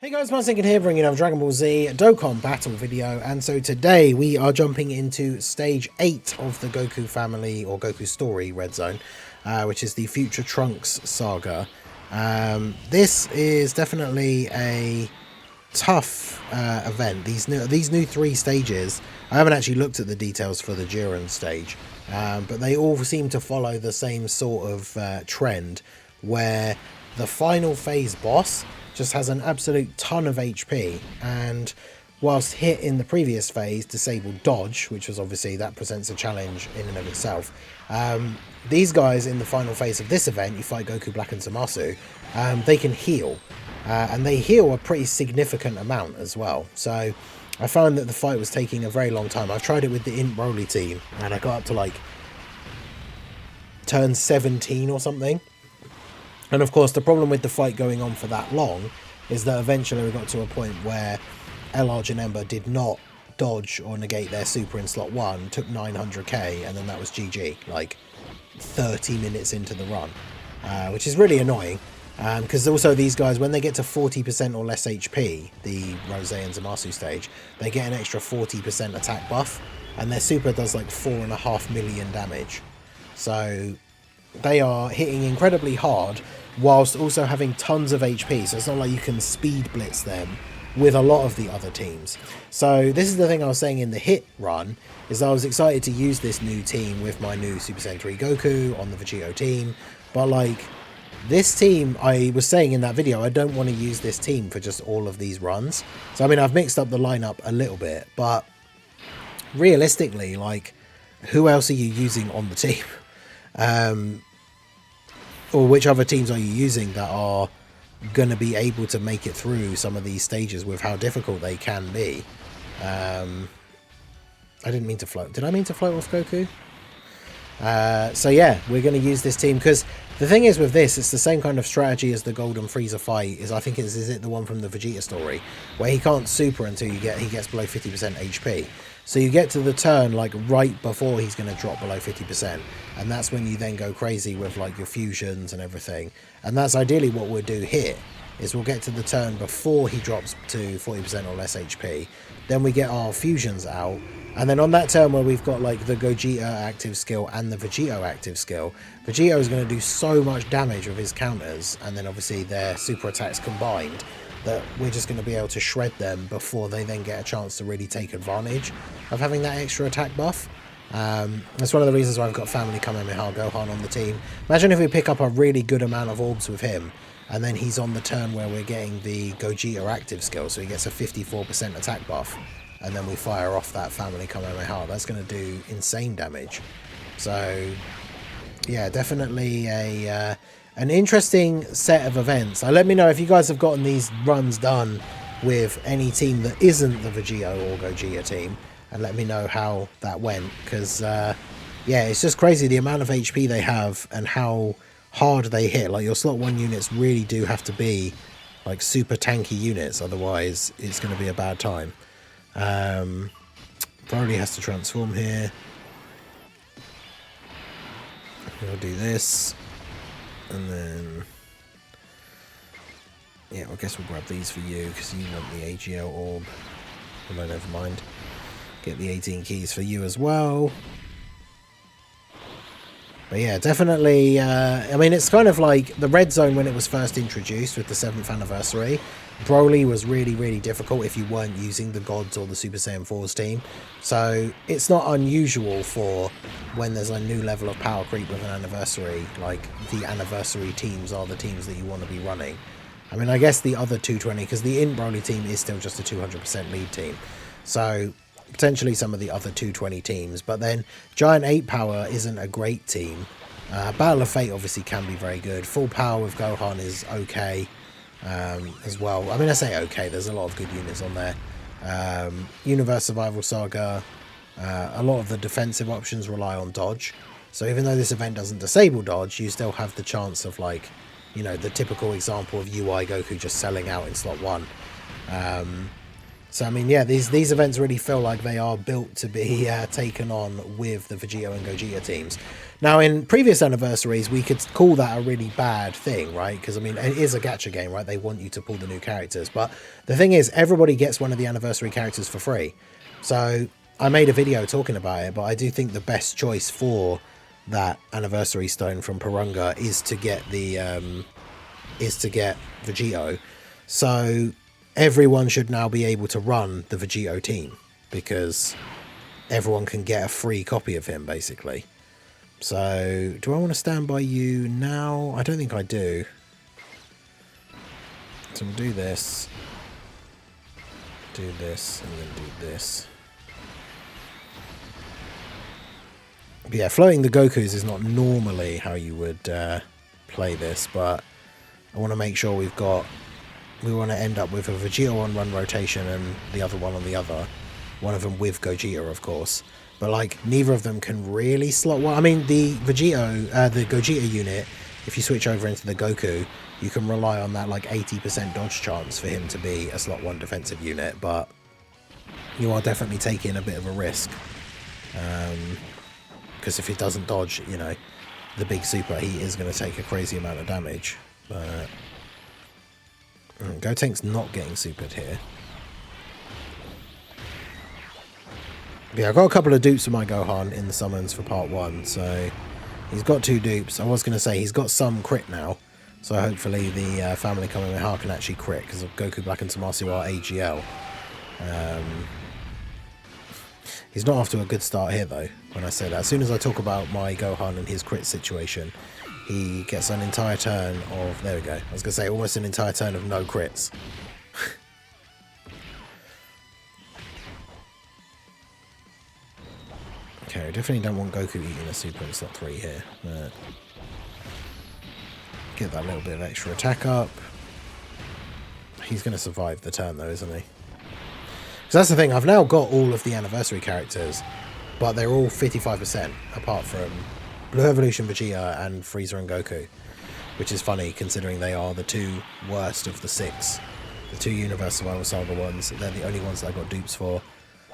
Hey guys, Thinking here, bringing another Dragon Ball Z Dokkan battle video, and so today we are jumping into stage 8 of the Goku family, or Goku story, Red Zone, which is the Future Trunks saga. This is definitely a tough event. These new 3 stages, I haven't actually looked at the details for the Jiren stage, but they all seem to follow the same sort of trend, where the final phase boss just has an absolute ton of HP, and whilst hit in the previous phase disabled dodge, which was obviously that presents a challenge in and of itself, these guys in the final phase of this event, you fight Goku, Black and Zamasu, they can heal, and they heal a pretty significant amount as well. So I found that the fight was taking a very long time. I've tried it with the Int Broly team and I got up to like turn 17 or something. And of course, the problem with the fight going on for that long is that eventually we got to a point where L-Arj and Ember did not dodge or negate their super in slot 1, took 900k, and then that was GG, like 30 minutes into the run, which is really annoying. Because also these guys, when they get to 40% or less HP, the Rose and Zamasu stage, they get an extra 40% attack buff, and their super does like 4.5 million damage. So they are hitting incredibly hard whilst also having tons of HP, so it's not like you can speed blitz them with a lot of the other teams. So this is the thing I was saying in the hit run, is I was excited to use this new team with my new Super Saiyan 3 Goku on the Vegito team, but like this team, I was saying in that video, I don't want to use this team for just all of these runs. So I mean, I've mixed up the lineup a little bit, but realistically, like, who else are you using on the team? Or which other teams are you using that are going to be able to make it through some of these stages with how difficult they can be? I didn't mean to float. Did I mean to float off Goku? So yeah, we're going to use this team, because the thing is with this, it's the same kind of strategy as the Golden Frieza fight. I think is it the one from the Vegeta story, where he can't super until he gets below 50% HP. So you get to the turn like right before he's going to drop below 50%, and that's when you then go crazy with like your fusions and everything. And that's ideally what we'll do here, is we'll get to the turn before he drops to 40% or less HP. Then we get our fusions out, and then on that turn where we've got like the Gogeta active skill and the Vegito active skill, Vegito is going to do so much damage with his counters, and then obviously their super attacks combined, that we're just going to be able to shred them before they then get a chance to really take advantage of having that extra attack buff. That's one of the reasons why I've got Family Kamehameha Gohan on the team. Imagine if we pick up a really good amount of orbs with him, and then he's on the turn where we're getting the Gogeta active skill, so he gets a 54% attack buff, and then we fire off that Family Kamehameha. That's going to do insane damage. So yeah, definitely an interesting set of events. Let me know if you guys have gotten these runs done with any team that isn't the Vegito or Gogeta team, and let me know how that went, because yeah, it's just crazy the amount of HP they have and how hard they hit. Like, your slot 1 units really do have to be like super tanky units, otherwise it's going to be a bad time. Broly has to transform here. We'll do this, and then yeah, I guess we'll grab these for you because you want the AGL orb. Oh no, never mind. Get the 18 keys for you as well. But yeah, definitely, I mean, it's kind of like the Red Zone when it was first introduced with the 7th anniversary. Broly was really, really difficult if you weren't using the Gods or the Super Saiyan 4's team. So it's not unusual for when there's a new level of power creep with an anniversary, like the anniversary teams are the teams that you want to be running. I mean, I guess the other 220, because the Int Broly team is still just a 200% lead team. So potentially some of the other 220 teams, but then Giant 8 Power isn't a great team. Battle of Fate obviously can be very good. Full Power with Gohan is okay as well. I mean, I say okay, there's a lot of good units on there. Universe Survival Saga, a lot of the defensive options rely on dodge. So even though this event doesn't disable dodge, you still have the chance of, like, you know, the typical example of UI Goku just selling out in slot 1. So, I mean, yeah, these events really feel like they are built to be taken on with the Vegito and Gogeta teams. Now, in previous anniversaries, we could call that a really bad thing, right? Because, I mean, it is a gacha game, right? They want you to pull the new characters. But the thing is, everybody gets one of the anniversary characters for free. So, I made a video talking about it, but I do think the best choice for that anniversary stone from Purunga is to get Vegito. So everyone should now be able to run the Vegito team because everyone can get a free copy of him, basically. So, do I want to stand by you now? I don't think I do. So we'll do this, and then do this. But yeah, floating the Gokus is not normally how you would play this, but I want to make sure we want to end up with a Vegito on one rotation and the other one on the other. One of them with Gogeta, of course. But, like, neither of them can really slot one. I mean, the Gogeta unit, if you switch over into the Goku, you can rely on that, like, 80% dodge chance for him to be a slot 1 defensive unit. But you are definitely taking a bit of a risk. Because if he doesn't dodge, you know, the big super, he is going to take a crazy amount of damage. But Gotenks not getting supered here. Yeah, I've got a couple of dupes for my Gohan in the summons for part 1, so he's got 2 dupes. I was going to say, he's got some crit now, so hopefully the family coming with Kamehameha can actually crit, because Goku Black and Zamasu are AGL. He's not off to a good start here, though, when I say that. As soon as I talk about my Gohan and his crit situation, he gets an entire turn of... There we go. I was going to say, almost an entire turn of no crits. Okay, definitely don't want Goku eating a super in slot 3 here. But get that little bit of extra attack up. He's going to survive the turn, though, isn't he? Because that's the thing, I've now got all of the anniversary characters, but they're all 55%, apart from Blue Evolution Vegeta and Frieza and Goku. Which is funny, considering they are the 2 worst of the 6. The 2 Universe Survival Saga ones, they're the only ones that I got dupes for.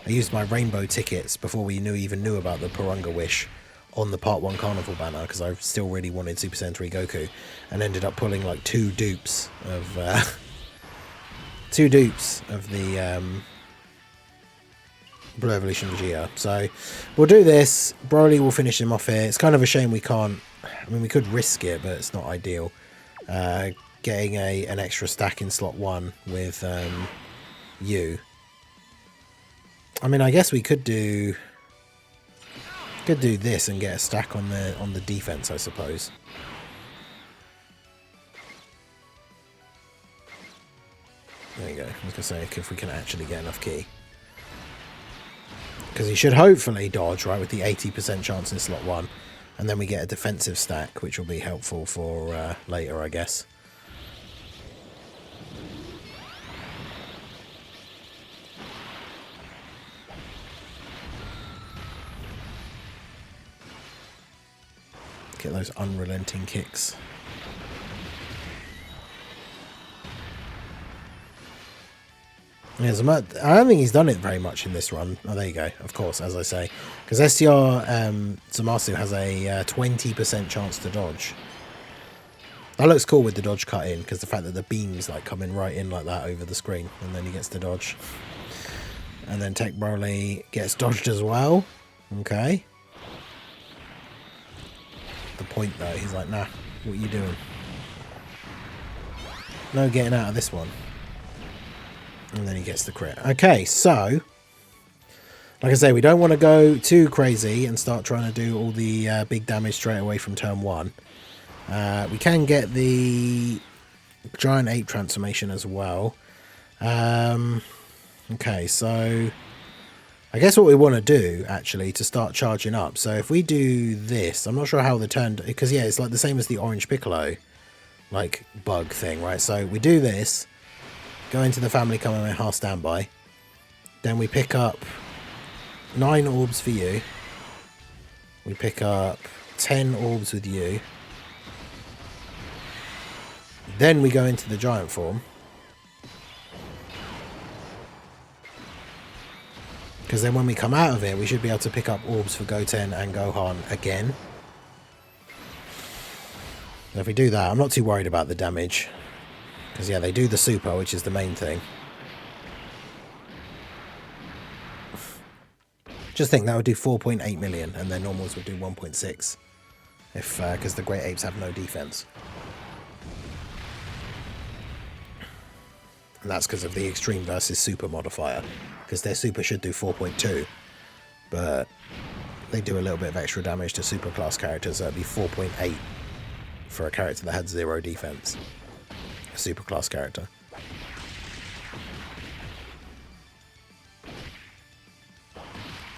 I used my rainbow tickets before we even knew about the Purunga Wish on the Part 1 Carnival banner, because I still really wanted Super Saiyan 3 Goku, and ended up pulling like 2 dupes of the Blue Evolution Vegeta. So we'll do this. Broly will finish him off here. It's kind of a shame we can't... I mean, we could risk it, but it's not ideal. Getting an extra stack in slot 1 with you. I mean, I guess we could do this and get a stack on the defense, I suppose. There you go. I was gonna say if we can actually get enough ki, because he should hopefully dodge right with the 80% chance in slot 1, and then we get a defensive stack, which will be helpful for later, I guess. Get those unrelenting kicks. Yeah, I don't think he's done it very much in this run. Oh, there you go. Of course, as I say. Because STR Zamasu has a 20% chance to dodge. That looks cool with the dodge cut in, because the fact that the beam's like coming right in like that over the screen, and then he gets to dodge. And then Tech Broly gets dodged as well. Okay. The point though, he's like, nah, what are you doing? No getting out of this one. And then he gets the crit. Okay, so like I say, we don't want to go too crazy and start trying to do all the big damage straight away from turn 1. We can get the Giant Ape transformation as well. Okay, so I guess what we want to do, actually, to start charging up. So if we do this, I'm not sure how the turn... Because, yeah, it's like the same as the Orange Piccolo, like, bug thing, right? So we do this, go into the Family Kamehameha standby. Then we pick up 9 orbs for you. We pick up 10 orbs with you. Then we go into the giant form. Because then when we come out of it, we should be able to pick up orbs for Goten and Gohan again. And if we do that, I'm not too worried about the damage. Because, yeah, they do the super, which is the main thing. Just think that would do 4.8 million, and their normals would do 1.6. Because the Great Apes have no defense. And that's because of the extreme versus super modifier. Because their super should do 4.2. But they do a little bit of extra damage to super class characters, so it'd be 4.8 for a character that had 0 defense. A super class character.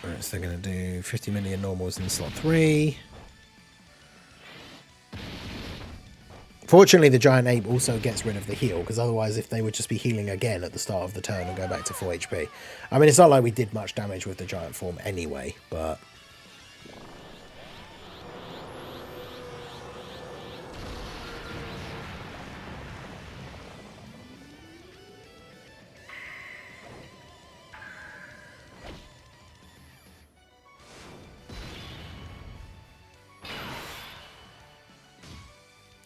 Alright, so they're going to do 50 million normals in slot 3. Fortunately, the giant ape also gets rid of the heal, because otherwise if they would just be healing again at the start of the turn and go back to 4 HP. I mean, it's not like we did much damage with the giant form anyway, but...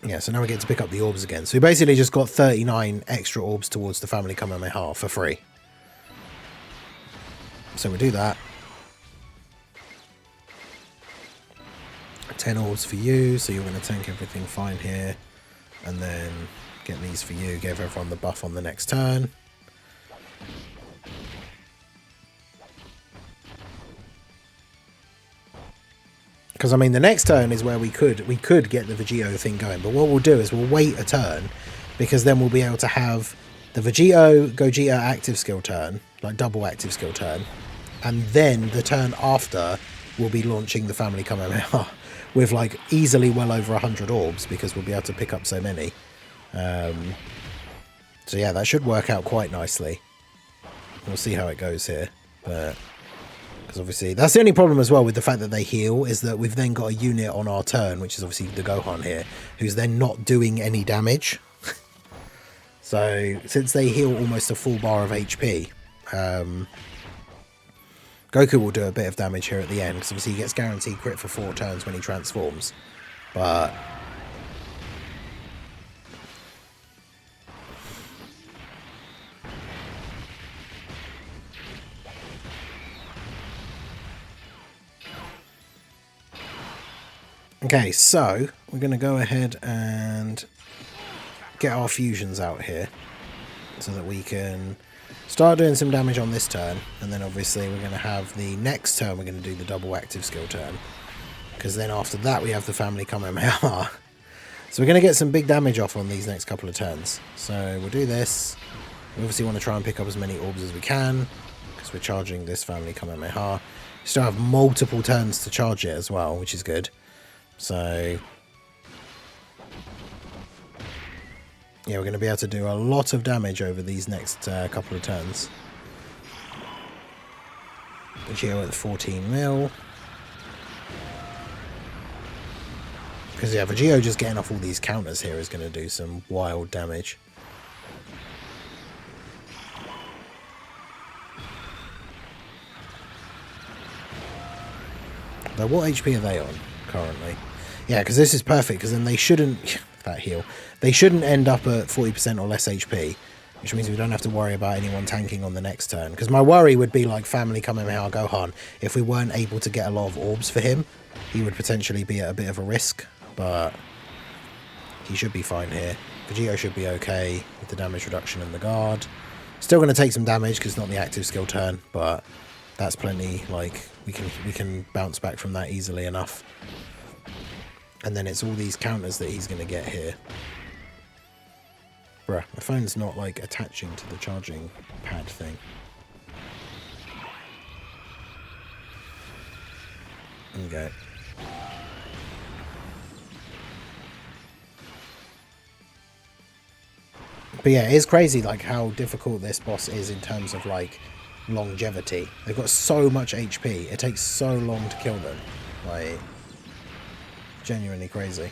yeah, so now we get to pick up the orbs again. So we basically just got 39 extra orbs towards the family Kamehameha for free. So we do that. 10 orbs for you, so you're going to tank everything fine here. And then get these for you, give everyone the buff on the next turn. Because, I mean, the next turn is where we could get the Vegito thing going. But what we'll do is we'll wait a turn, because then we'll be able to have the Vegito, Gogeta active skill turn, like double active skill turn. And then the turn after, we'll be launching the family Kamehameha with, like, easily well over 100 orbs, because we'll be able to pick up so many. So, yeah, that should work out quite nicely. We'll see how it goes here. But... because obviously that's the only problem as well with the fact that they heal, is that we've then got a unit on our turn, which is obviously the Gohan here, who's then not doing any damage. So since they heal almost a full bar of HP, Goku will do a bit of damage here at the end, because obviously he gets guaranteed crit for 4 turns when he transforms. But okay, so we're going to go ahead and get our fusions out here so that we can start doing some damage on this turn, and then obviously we're going to have the next turn, we're going to do the double active skill turn, because then after that we have the family Kamehameha. So we're going to get some big damage off on these next couple of turns. So we'll do this. We obviously want to try and pick up as many orbs as we can, because we're charging this family Kamehameha. We still have multiple turns to charge it as well, which is good. So yeah, we're going to be able to do a lot of damage over these next couple of turns. Vegito at 14 mil. Because yeah, Vegito just getting off all these counters here is going to do some wild damage. Now, what HP are they on currently? Yeah, because this is perfect, because then they shouldn't... that heal. They shouldn't end up at 40% or less HP, which means we don't have to worry about anyone tanking on the next turn. Because my worry would be like family Kamehameha Gohan. If we weren't able to get a lot of orbs for him, he would potentially be at a bit of a risk, but he should be fine here. Vegito should be okay with the damage reduction and the guard. Still going to take some damage because it's not the active skill turn, but that's plenty. Like we can bounce back from that easily enough. And then it's all these counters that he's going to get here. Bruh, my phone's not like attaching to the charging pad thing. Okay. But yeah, it's crazy like how difficult this boss is in terms of like longevity. They've got so much HP. It takes so long to kill them. Like, genuinely crazy.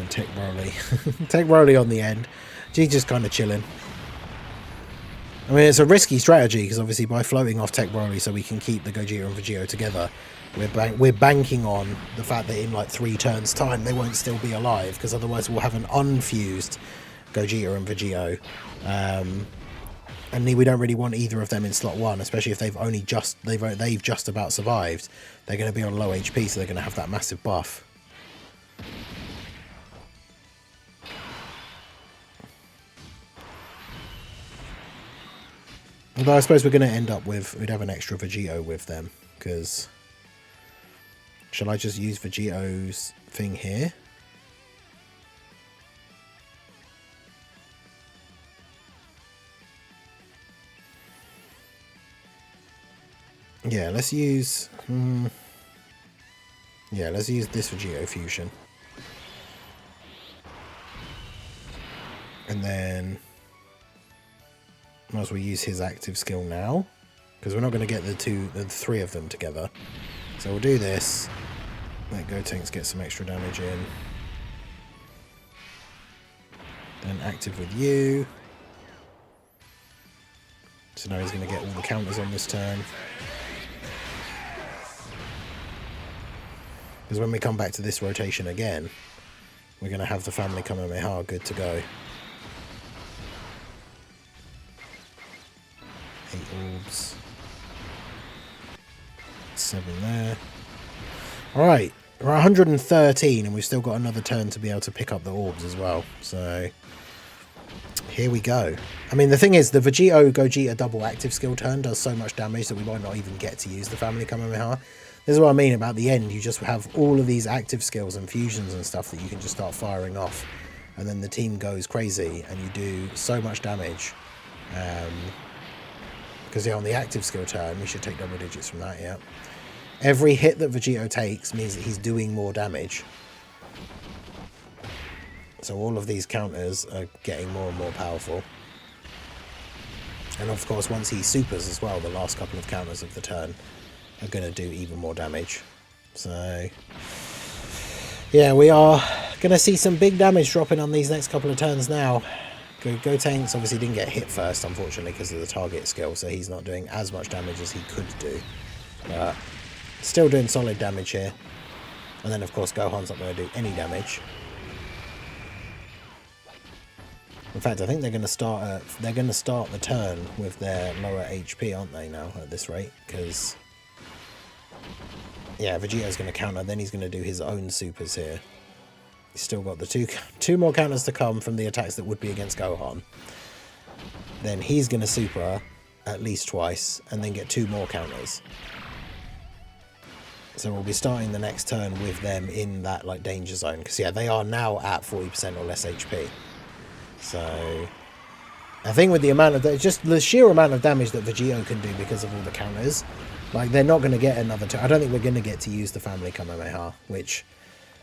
And Tech Broly. Tech Broly on the end. G's just kind of chilling. I mean, it's a risky strategy, because obviously by floating off Tech Broly so we can keep the Gogeta and Vegito together, we're banking on the fact that in like 3 turns time they won't still be alive, because otherwise we'll have an unfused Gogeta and Vegito. And we don't really want either of them in slot 1, especially if they've just about survived. They're going to be on low HP, so they're going to have that massive buff. Although I suppose we're going to end up with, we'd have an extra Vegito with them, because... Shall I just use Vegito's thing here? Yeah, let's use... Yeah, let's use this Vegito fusion. And then... Might as well use his active skill now, because we're not going to get the 3 of them together. So we'll do this. Let Gotenks get some extra damage in. Then active with you. So now he's going to get all the counters on this turn. Because when we come back to this rotation again, we're going to have the Family Kamehameha good to go. 8 orbs. 7 there. Alright, we're 113 and we've still got another turn to be able to pick up the orbs as well. So, here we go. I mean, the thing is, the Vegito Gogeta double active skill turn does so much damage that we might not even get to use the Family Kamehameha. This is what I mean about the end. You just have all of these active skills and fusions and stuff that you can just start firing off. And then the team goes crazy and you do so much damage. Because yeah, on the active skill turn, we should take double digits from that, yeah. Every hit that Vegito takes means that he's doing more damage. So all of these counters are getting more and more powerful. And of course, once he supers as well, the last couple of counters of the turn are going to do even more damage. So, yeah, we are going to see some big damage dropping on these next couple of turns now. Gotenks obviously didn't get hit first, unfortunately, because of the target skill, so he's not doing as much damage as he could do. But still doing solid damage here. And then, of course, Gohan's not going to do any damage. In fact, I think they're going to start the turn with their lower HP, aren't they, now, at this rate? Because, yeah, Vegeto's going to counter, then he's going to do his own supers here. He's still got the two more counters to come from the attacks that would be against Gohan. Then he's going to super at least twice, and then get 2 more counters. So we'll be starting the next turn with them in that like danger zone. Because, yeah, they are now at 40% or less HP. So I think with the amount of just the sheer amount of damage that Vegito can do because of all the counters, like, they're not going to get another turn. I don't think we're going to get to use the Family Kamehameha, which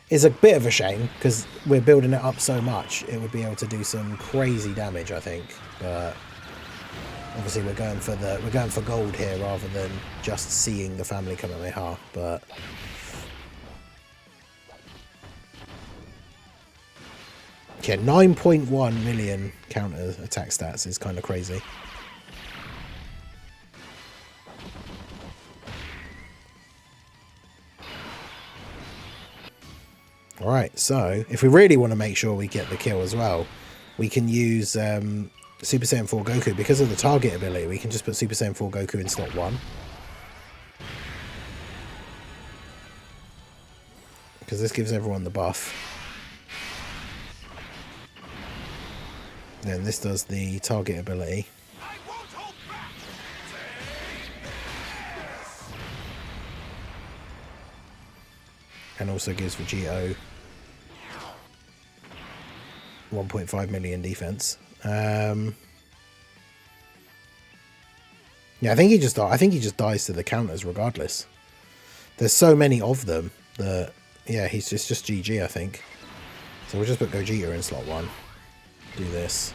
is a bit of a shame because we're building it up so much. It would be able to do some crazy damage, I think. But obviously we're going for gold here rather than just seeing the Family Kamehameha. But yeah, 9.1 million counter attack stats is kind of crazy. Alright, so if we really want to make sure we get the kill as well, we can use Super Saiyan 4 Goku. Because of the target ability, we can just put Super Saiyan 4 Goku in slot 1. Because this gives everyone the buff. Then this does the target ability. And also gives Vegito 1.5 million defense. Yeah, I think he just dies to the counters regardless. There's so many of them that, yeah, he's just GG, I think. So we'll just put Gogeta in slot 1. Do this.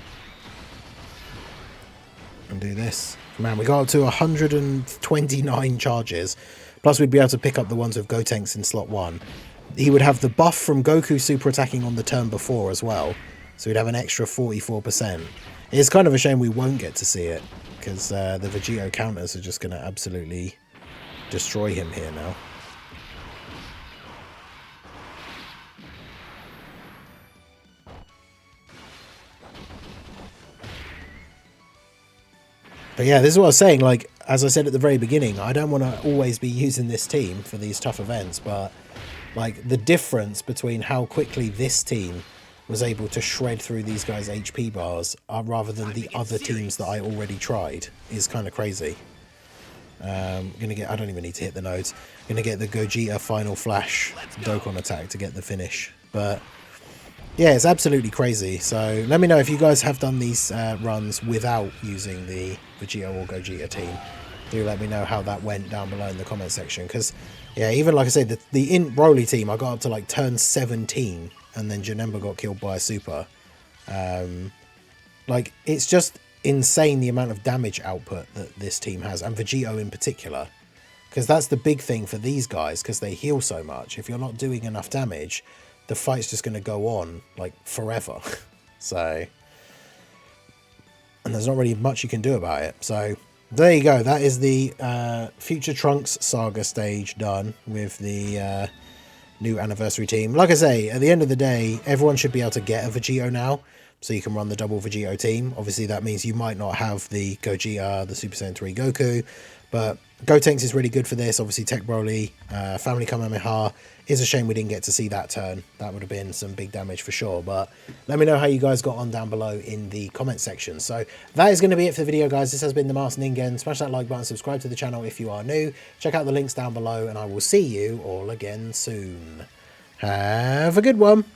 And do this. Man, we got up to 129 charges. Plus we'd be able to pick up the ones with Gotenks in slot 1. he would have the buff from Goku super attacking on the turn before as well. So he'd have an extra 44%. It's kind of a shame we won't get to see it, because the Vegito counters are just going to absolutely destroy him here now. But yeah, this is what I was saying, like, as I said at the very beginning, I don't want to always be using this team for these tough events, but, like, the difference between how quickly this team was able to shred through these guys' HP bars rather than the other teams that I already tried is kind of crazy. Gonna get, I don't even need to hit the nodes. Gonna get the Gogeta final flash Dokkan attack to get the finish. But yeah, it's absolutely crazy. So let me know if you guys have done these runs without using the Vegeta or Gogeta team. Do let me know how that went down below in the comment section. Because yeah, even like I said, the Int Broly team, I got up to like turn 17 and then Janemba got killed by a super. Like, it's just insane the amount of damage output that this team has, and Vegito in particular, because that's the big thing for these guys, because they heal so much. If you're not doing enough damage, the fight's just going to go on like forever. So, and there's not really much you can do about it. So there you go, that is the Future Trunks Saga stage done with the new anniversary team. Like I say, at the end of the day, everyone should be able to get a Vegito now, so you can run the double Vegito team. Obviously, that means you might not have the Gogeta, the Super Saiyan 3 Goku, but Gotenks is really good for this. Obviously, Tech Broly, Family Kamehameha. Is a shame we didn't get to see that turn. That would have been some big damage for sure. But let me know how you guys got on down below in the comment section. So that is going to be it for the video, guys. This has been the Masked Ningen. Smash that like button, subscribe to the channel if you are new. Check out the links down below, and I will see you all again soon. Have a good one.